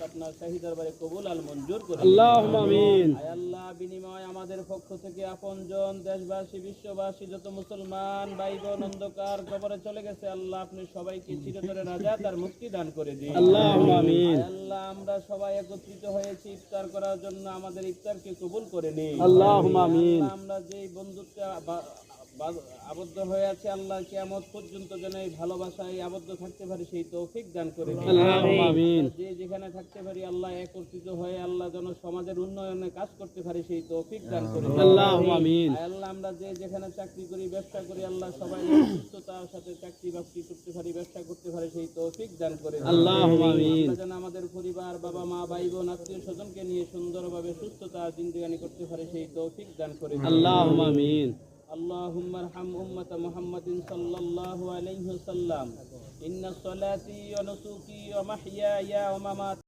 আপনার শাহী দরবারে কবুল আল মঞ্জুর করে আল্লাহুম্মা আমিন। আয় আল্লাহ, বিনিময় আমাদের পক্ষ থেকে আপনজন, দেশবাসী, বিশ্ববাসী, যত মুসলমান ভাই বোন অন্ধকার কবরে চলে গেছে, আল্লাহ আপনি সবাইকে চিরতরে নাজাত আর মুক্তি দান করে দিন। আল্লাহুম্মা আমিন। আয় আল্লাহ, আমরা সবাই একত্রিত হয়েছি ইফতার করার জন্য, আমাদের ইফতারকে কবুল করে নিন। আল্লাহুম্মা আমিন। আল্লাহ, আমরা যেই বন্ধুত্বে আবদ্ধ হয়ে আছে, আল্লাহ কিয়ামত পর্যন্ত যেন এই ভালোবাসায় আবদ্ধ থাকতে পারি সেই তৌফিক দান করে দিন। আল্লাহুম্মা আমিন। যে যেখানে থাকতে পারি আল্লাহ একত্রিত হয়ে আল্লাহ যেন সমাজের উন্নয়নে কাজ করতে পারি সেই তৌফিক দান করে দিন। আল্লাহুম্মা আমিন। আয় আল্লাহ, আমরা যে যেখানে চাকরি করি, ব্যবসা করি, আল্লাহ সবাই সুস্থতার সাথে চাকরি বাকরি করতে পারি, ব্যবসা করতে পারি সেই তৌফিক দান করে দিন। আল্লাহুম্মা আমিন। আমরা যেন আমাদের পরিবার, বাবা মা, ভাই বোন, আত্মীয় স্বজনকে নিয়ে সুন্দরভাবে সুস্থতা জিন্দেগানি করতে পারি সেই তৌফিক দান করে দিন। আল্লাহুম্মা আমিন। اللهم ارحم أمة محمد صلى الله عليه وسلم إن صلاتي ونسكي ومحياي ومماتي